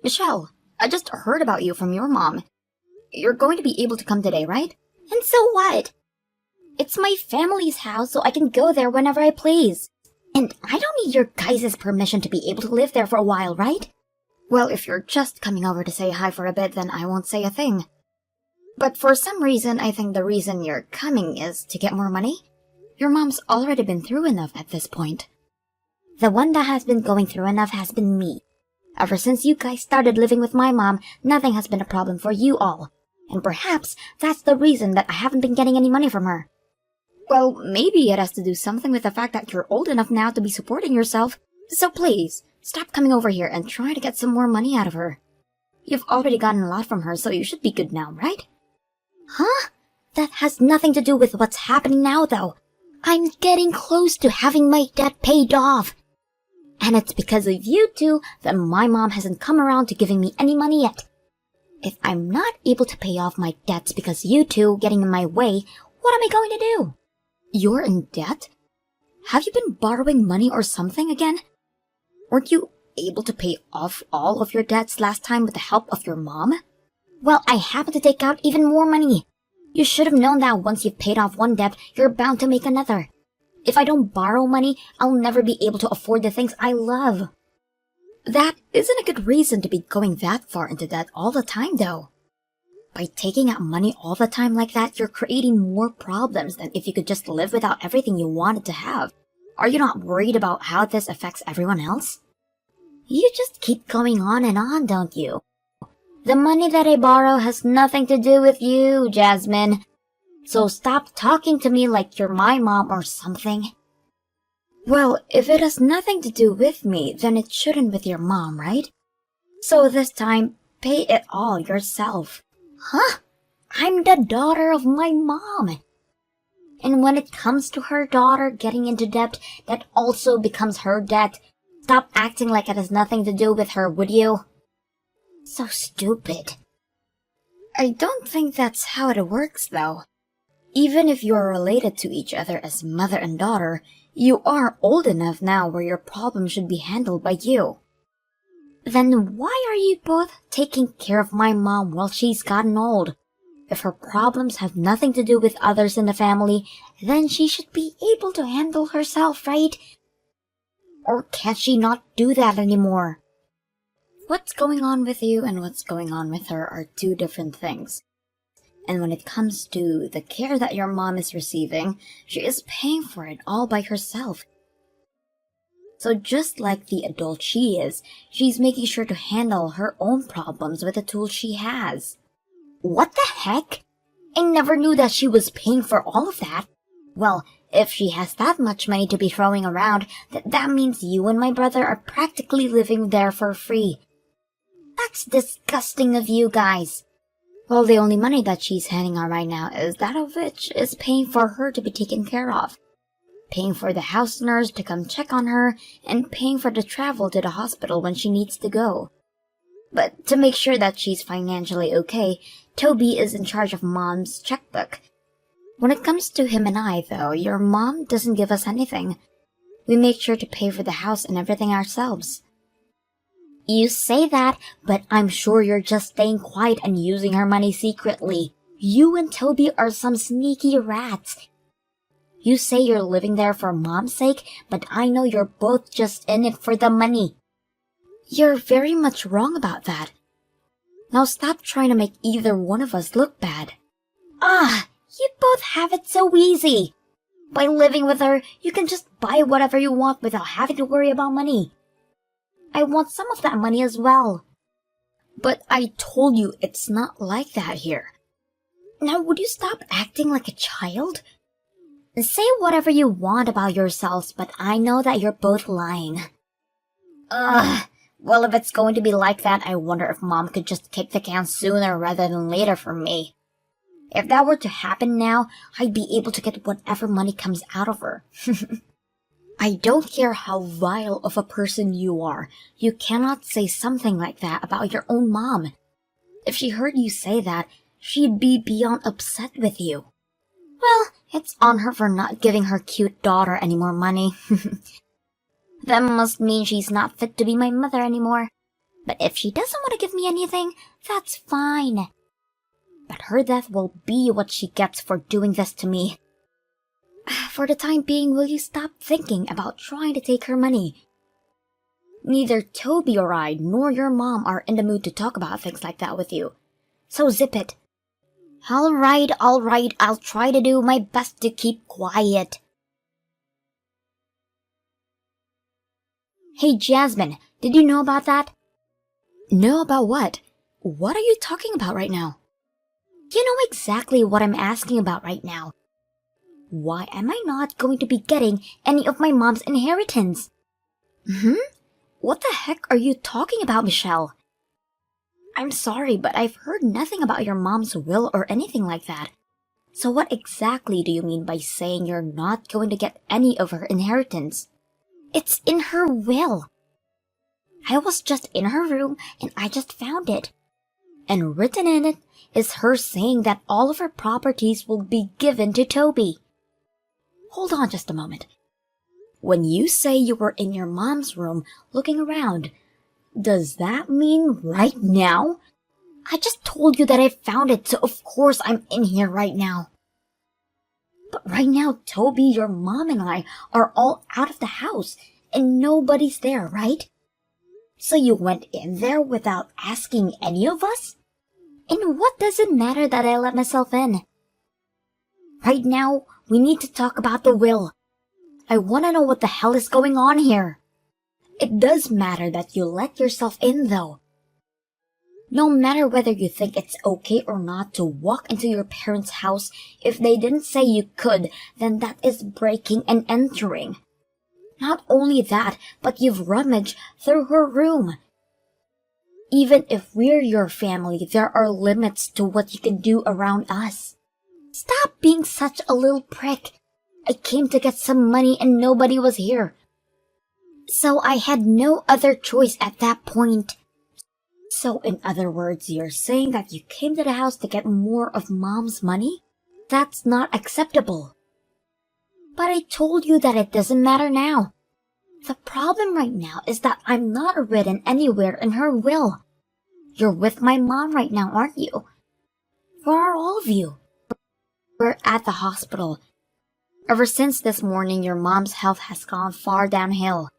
Michelle, I just heard about you from your mom. You're going to be able to come today, right? And so what? It's my family's house, so I can go there whenever I please. And I don't need your guys' permission to be able to live there for a while, right? Well, if you're just coming over to say hi for a bit, then I won't say a thing. But for some reason, I think the reason you're coming is to get more money. Your mom's already been through enough at this point. The one that has been going through enough has been me. Ever since you guys started living with my mom, nothing has been a problem for you all. And perhaps that's the reason that I haven't been getting any money from her. Well, maybe it has to do something with the fact that you're old enough now to be supporting yourself. So please, stop coming over here and try to get some more money out of her. You've already gotten a lot from her, so you should be good now, right? Huh? That has nothing to do with what's happening now, though. I'm getting close to having my debt paid off. And it's because of you two that my mom hasn't come around to giving me any money yet. If I'm not able to pay off my debts because you two getting in my way, what am I going to do? You're in debt? Have you been borrowing money or something again? Weren't you able to pay off all of your debts last time with the help of your mom? Well, I happen to take out even more money. You should have known that once you've paid off one debt, you're bound to make another. If I don't borrow money, I'll never be able to afford the things I love. That isn't a good reason to be going that far into debt all the time, though. By taking out money all the time like that, you're creating more problems than if you could just live without everything you wanted to have. Are you not worried about how this affects everyone else? You just keep going on and on, don't you? The money that I borrow has nothing to do with you, Jasmine. So stop talking to me like you're my mom or something. Well, if it has nothing to do with me, then it shouldn't with your mom, right? So this time, pay it all yourself. Huh? I'm the daughter of my mom. And when it comes to her daughter getting into debt, that also becomes her debt. Stop acting like it has nothing to do with her, would you? So stupid. I don't think that's how it works, though. Even if you're related to each other as mother and daughter, you are old enough now where your problem should be handled by you. Then why are you both taking care of my mom while she's gotten old? If her problems have nothing to do with others in the family, then she should be able to handle herself, right? Or can she not do that anymore? What's going on with you and what's going on with her are two different things. And when it comes to the care that your mom is receiving, she is paying for it all by herself. So just like the adult she is, she's making sure to handle her own problems with the tools she has. What the heck? I never knew that she was paying for all of that. Well, if she has that much money to be throwing around, that means you and my brother are practically living there for free. That's disgusting of you guys. Well, the only money that she's handing out right now is that of which is paying for her to be taken care of. Paying for the house nurse to come check on her, and paying for the travel to the hospital when she needs to go. But to make sure that she's financially okay, Toby is in charge of Mom's checkbook. When it comes to him and I, though, your mom doesn't give us anything. We make sure to pay for the house and everything ourselves. You say that, but I'm sure you're just staying quiet and using her money secretly. You and Toby are some sneaky rats. You say you're living there for Mom's sake, but I know you're both just in it for the money. You're very much wrong about that. Now stop trying to make either one of us look bad. You both have it so easy. By living with her, you can just buy whatever you want without having to worry about money. I want some of that money as well. But I told you it's not like that here. Now would you stop acting like a child? Say whatever you want about yourselves, but I know that you're both lying. Well, if it's going to be like that, I wonder if Mom could just kick the can sooner rather than later for me. If that were to happen now, I'd be able to get whatever money comes out of her. I don't care how vile of a person you are. You cannot say something like that about your own mom. If she heard you say that, she'd be beyond upset with you. Well, it's on her for not giving her cute daughter any more money. That must mean she's not fit to be my mother anymore. But if she doesn't want to give me anything, that's fine. But her death will be what she gets for doing this to me. For the time being, will you stop thinking about trying to take her money? Neither Toby or I nor your mom are in the mood to talk about things like that with you. So zip it. Alright, I'll try to do my best to keep quiet. Hey Jasmine, did you know about that? Know about what? What are you talking about right now? You know exactly what I'm asking about right now. Why am I not going to be getting any of my mom's inheritance? What the heck are you talking about, Michelle? I'm sorry, but I've heard nothing about your mom's will or anything like that. So what exactly do you mean by saying you're not going to get any of her inheritance? It's in her will. I was just in her room and I just found it. And written in it is her saying that all of her properties will be given to Toby. Hold on just a moment. When you say you were in your mom's room looking around, does that mean right now? I just told you that I found it, so of course I'm in here right now. But right now, Toby, your mom and I are all out of the house, and nobody's there, right? So you went in there without asking any of us? And what does it matter that I let myself in? Right now, we need to talk about the will. I want to know what the hell is going on here. It does matter that you let yourself in, though. No matter whether you think it's okay or not to walk into your parents' house, if they didn't say you could, then that is breaking and entering. Not only that, but you've rummaged through her room. Even if we're your family, there are limits to what you can do around us. Stop being such a little prick. I came to get some money and nobody was here. So I had no other choice at that point. So in other words, you're saying that you came to the house to get more of Mom's money? That's not acceptable. But I told you that it doesn't matter now. The problem right now is that I'm not written anywhere in her will. You're with my mom right now, aren't you? Where are all of you? We're at the hospital. Ever since this morning, your mom's health has gone far downhill.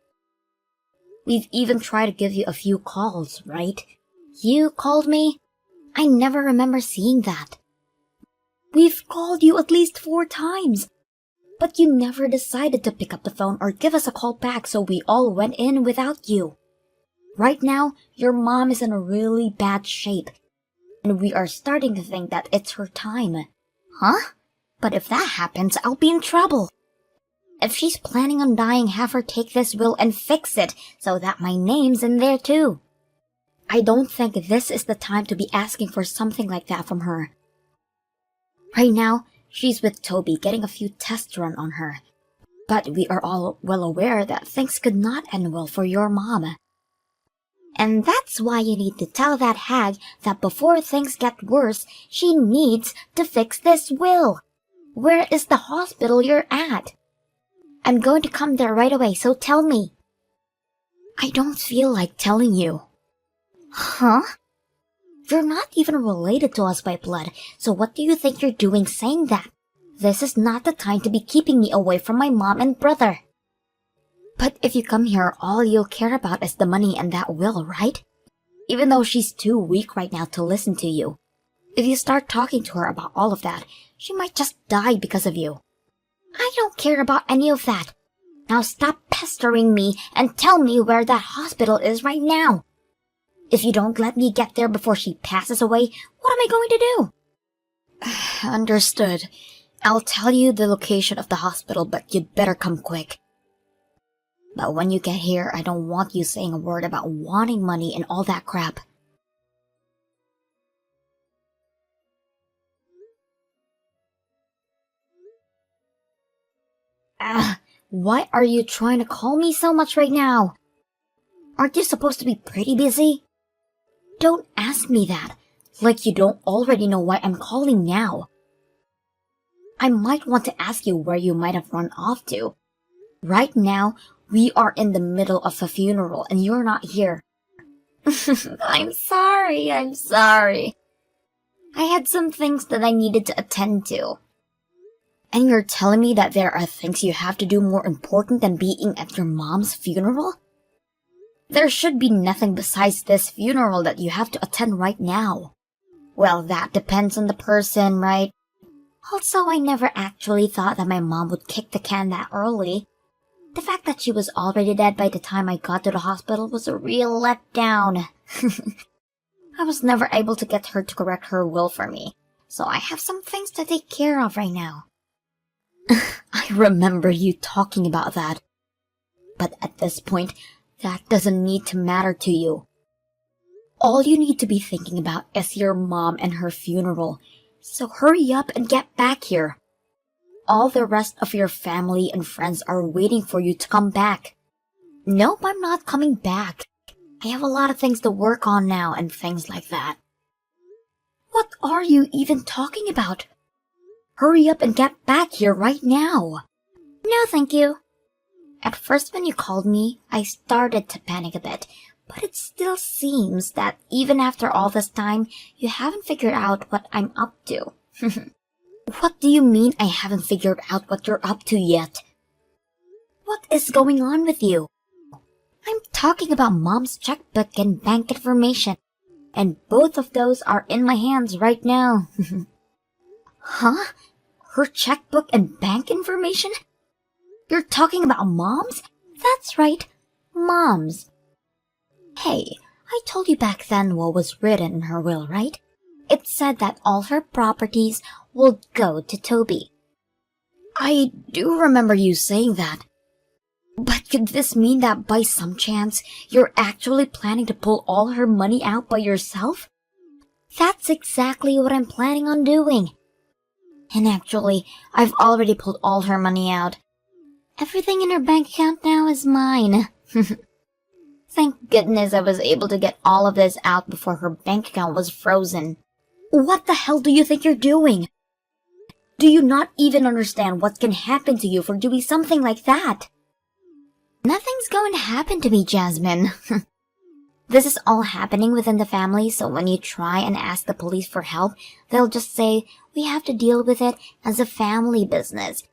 We've even tried to give you a few calls, right? You called me? I never remember seeing that. We've called you at least 4 times. But you never decided to pick up the phone or give us a call back, so we all went in without you. Right now, your mom is in a really bad shape. And we are starting to think that it's her time. Huh? But if that happens, I'll be in trouble. If she's planning on dying, have her take this will and fix it so that my name's in there too. I don't think this is the time to be asking for something like that from her. Right now, she's with Toby getting a few tests run on her. But we are all well aware that things could not end well for your mom. And that's why you need to tell that hag that before things get worse, she needs to fix this will. Where is the hospital you're at? I'm going to come there right away, so tell me. I don't feel like telling you. Huh? You're not even related to us by blood, so what do you think you're doing saying that? This is not the time to be keeping me away from my mom and brother. But if you come here, all you'll care about is the money and that will, right? Even though she's too weak right now to listen to you. If you start talking to her about all of that, she might just die because of you. I don't care about any of that. Now stop pestering me and tell me where that hospital is right now. If you don't let me get there before she passes away, what am I going to do? Understood. I'll tell you the location of the hospital, but you'd better come quick. But when you get here, I don't want you saying a word about wanting money and all that crap. Why are you trying to call me so much right now? Aren't you supposed to be pretty busy? Don't ask me that, like you don't already know why I'm calling now. I might want to ask you where you might have run off to. Right now, we are in the middle of a funeral and you're not here. I'm sorry. I had some things that I needed to attend to. And you're telling me that there are things you have to do more important than being at your mom's funeral? There should be nothing besides this funeral that you have to attend right now. Well, that depends on the person, right? Also, I never actually thought that my mom would kick the can that early. The fact that she was already dead by the time I got to the hospital was a real letdown. I was never able to get her to correct her will for me, so I have some things to take care of right now. I remember you talking about that. But at this point, that doesn't need to matter to you. All you need to be thinking about is your mom and her funeral, so hurry up and get back here. All the rest of your family and friends are waiting for you to come back. Nope, I'm not coming back. I have a lot of things to work on now and things like that. What are you even talking about? Hurry up and get back here right now. No, thank you. At first when you called me, I started to panic a bit, but it still seems that even after all this time, you haven't figured out what I'm up to. What do you mean I haven't figured out what you're up to yet? What is going on with you? I'm talking about Mom's checkbook and bank information, and both of those are in my hands right now. Huh? Her checkbook and bank information? You're talking about Mom's? That's right, Mom's. Hey, I told you back then what was written in her will, right? It said that all her properties will go to Toby. I do remember you saying that. But could this mean that by some chance, you're actually planning to pull all her money out by yourself? That's exactly what I'm planning on doing. And actually, I've already pulled all her money out. Everything in her bank account now is mine. Thank goodness I was able to get all of this out before her bank account was frozen. What the hell do you think you're doing? Do you not even understand what can happen to you for doing something like that? Nothing's going to happen to me, Jasmine. This is all happening within the family, so when you try and ask the police for help, they'll just say, we have to deal with it as a family business.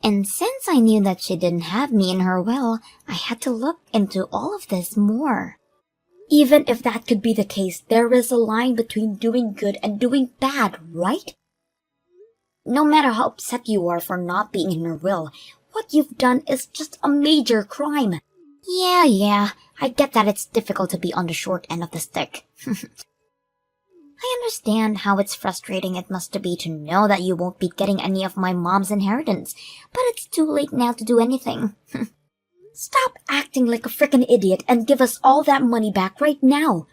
And since I knew that she didn't have me in her will, I had to look into all of this more. Even if that could be the case, there is a line between doing good and doing bad, right? No matter how upset you are for not being in her will, what you've done is just a major crime. Yeah, I get that it's difficult to be on the short end of the stick. I understand how it's frustrating it must be to know that you won't be getting any of my mom's inheritance, but it's too late now to do anything. Stop acting like a frickin' idiot and give us all that money back right now.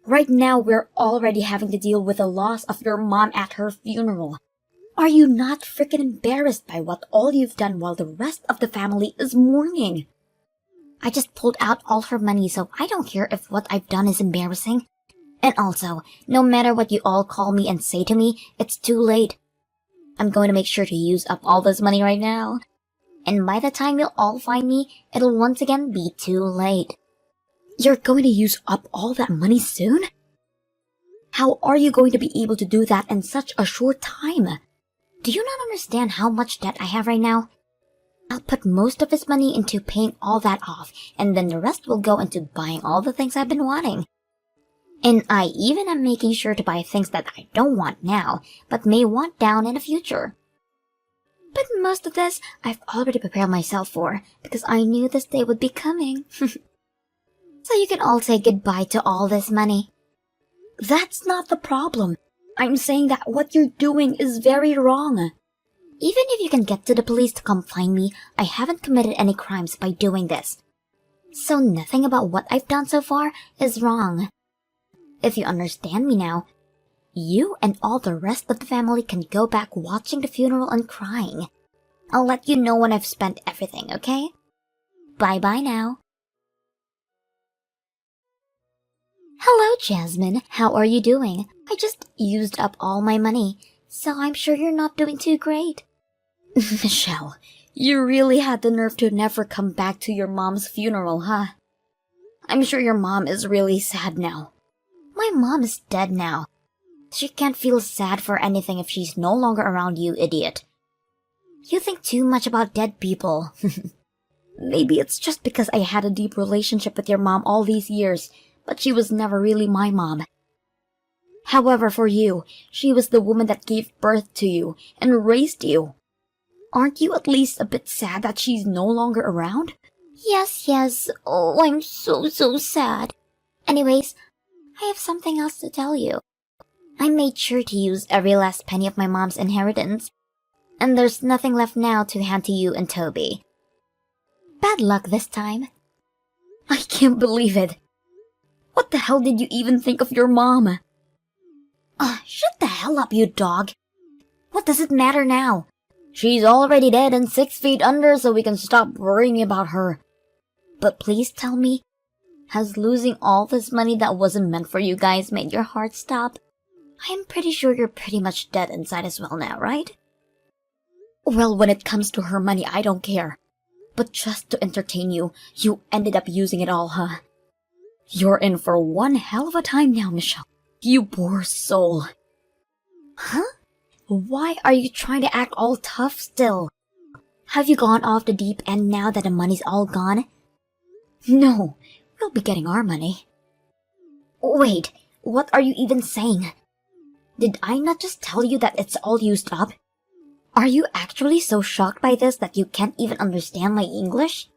Right now we're already having to deal with the loss of your mom at her funeral. Are you not frickin' embarrassed by what all you've done while the rest of the family is mourning? I just pulled out all her money, so I don't care if what I've done is embarrassing. And also, no matter what you all call me and say to me, it's too late. I'm going to make sure to use up all this money right now. And by the time you'll all find me, it'll once again be too late. You're going to use up all that money soon? How are you going to be able to do that in such a short time? Do you not understand how much debt I have right now? I'll put most of this money into paying all that off, and then the rest will go into buying all the things I've been wanting. And I even am making sure to buy things that I don't want now, but may want down in the future. But most of this, I've already prepared myself for, because I knew this day would be coming. So you can all say goodbye to all this money. That's not the problem. I'm saying that what you're doing is very wrong. Even if you can get to the police to come find me, I haven't committed any crimes by doing this. So nothing about what I've done so far is wrong. If you understand me now, you and all the rest of the family can go back watching the funeral and crying. I'll let you know when I've spent everything, okay? Bye-bye now. Hello, Jasmine. How are you doing? I just used up all my money, so I'm sure you're not doing too great. Michelle, you really had the nerve to never come back to your mom's funeral, huh? I'm sure your mom is really sad now. My mom is dead now. She can't feel sad for anything if she's no longer around, you idiot. You think too much about dead people. Maybe it's just because I had a deep relationship with your mom all these years, but she was never really my mom. However, for you, she was the woman that gave birth to you and raised you. Aren't you at least a bit sad that she's no longer around? Yes. Oh, I'm so sad. Anyways, I have something else to tell you. I made sure to use every last penny of my mom's inheritance, and there's nothing left now to hand to you and Toby. Bad luck this time. I can't believe it. What the hell did you even think of your mom? Shut the hell up, you dog. What does it matter now? She's already dead and 6 feet under, so we can stop worrying about her. But please tell me, has losing all this money that wasn't meant for you guys made your heart stop? I'm pretty sure you're pretty much dead inside as well now, right? Well, when it comes to her money, I don't care. But just to entertain you, you ended up using it all, huh? You're in for one hell of a time now, Michelle. You poor soul. Huh? Why are you trying to act all tough still? Have you gone off the deep end now that the money's all gone? No, we'll be getting our money. Wait, what are you even saying? Did I not just tell you that it's all used up? Are you actually so shocked by this that you can't even understand my English?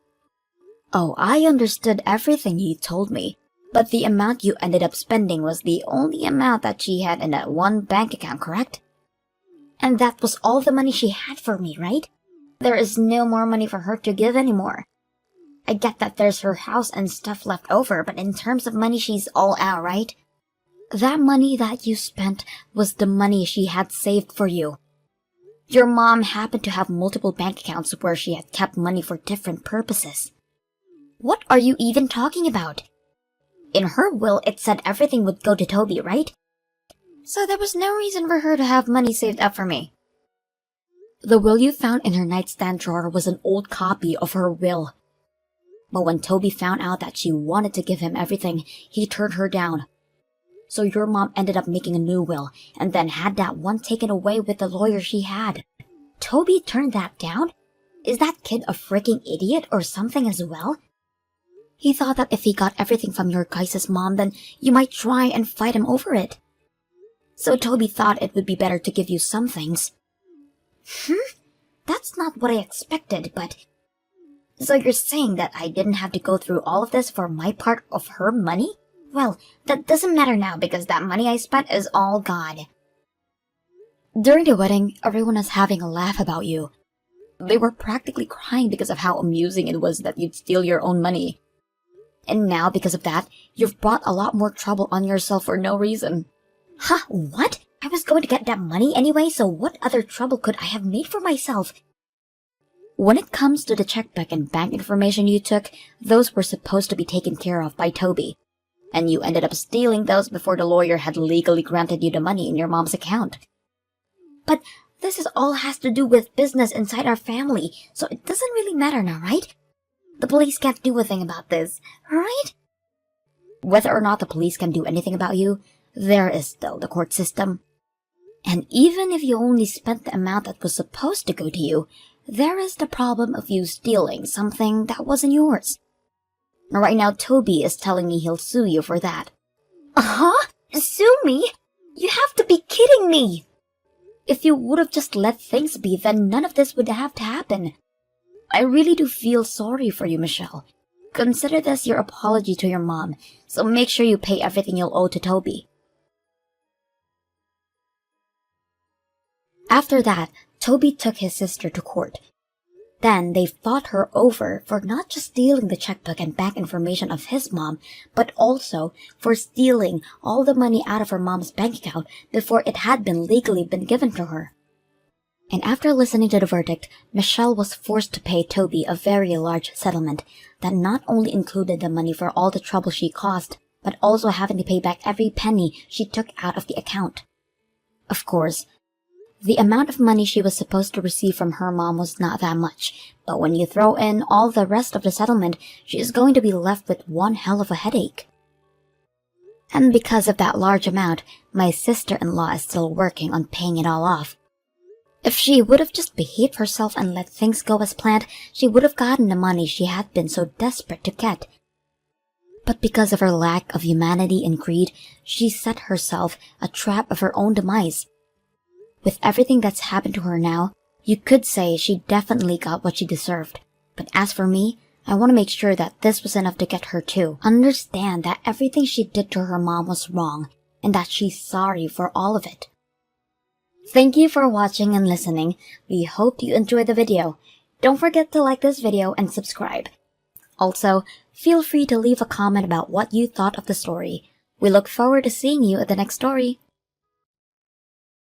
Oh, I understood everything you told me, but the amount you ended up spending was the only amount that she had in that one bank account, correct? And that was all the money she had for me, right? There is no more money for her to give anymore. I get that there's her house and stuff left over, but in terms of money, she's all out, right? That money that you spent was the money she had saved for you. Your mom happened to have multiple bank accounts where she had kept money for different purposes. What are you even talking about? In her will, it said everything would go to Toby, right? So there was no reason for her to have money saved up for me. The will you found in her nightstand drawer was an old copy of her will. But when Toby found out that she wanted to give him everything, he turned her down. So your mom ended up making a new will, and then had that one taken away with the lawyer she had. Toby turned that down? Is that kid a freaking idiot or something as well? He thought that if he got everything from your guys' mom, then you might try and fight him over it. So Toby thought it would be better to give you some things. That's not what I expected, but... So you're saying that I didn't have to go through all of this for my part of her money? Well, that doesn't matter now because that money I spent is all gone. During the wedding, everyone was having a laugh about you. They were practically crying because of how amusing it was that you'd steal your own money. And now, because of that, you've brought a lot more trouble on yourself for no reason. Huh, what? I was going to get that money anyway, so what other trouble could I have made for myself? When it comes to the checkbook and bank information you took, those were supposed to be taken care of by Toby. And you ended up stealing those before the lawyer had legally granted you the money in your mom's account. But this is all has to do with business inside our family, so it doesn't really matter now, right? The police can't do a thing about this, right? Whether or not the police can do anything about you, there is still the court system. And even if you only spent the amount that was supposed to go to you, there is the problem of you stealing something that wasn't yours. Right now, Toby is telling me he'll sue you for that. Huh? Sue me? You have to be kidding me! If you would have just let things be, then none of this would have to happen. I really do feel sorry for you, Michelle. Consider this your apology to your mom, so make sure you pay everything you'll owe to Toby. After that, Toby took his sister to court. Then they fought her over for not just stealing the checkbook and bank information of his mom, but also for stealing all the money out of her mom's bank account before it had been legally been given to her. And after listening to the verdict, Michelle was forced to pay Toby a very large settlement that not only included the money for all the trouble she caused, but also having to pay back every penny she took out of the account. Of course, The amount of money she was supposed to receive from her mom was not that much, but when you throw in all the rest of the settlement, she is going to be left with one hell of a headache. And because of that large amount, my sister-in-law is still working on paying it all off. If she would have just behaved herself and let things go as planned, she would have gotten the money she had been so desperate to get. But because of her lack of humanity and greed, she set herself a trap of her own demise. With everything that's happened to her now, you could say she definitely got what she deserved. But as for me, I want to make sure that this was enough to get her too. Understand that everything she did to her mom was wrong, and that she's sorry for all of it. Thank you for watching and listening. We hope you enjoyed the video. Don't forget to like this video and subscribe. Also, feel free to leave a comment about what you thought of the story. We look forward to seeing you at the next story.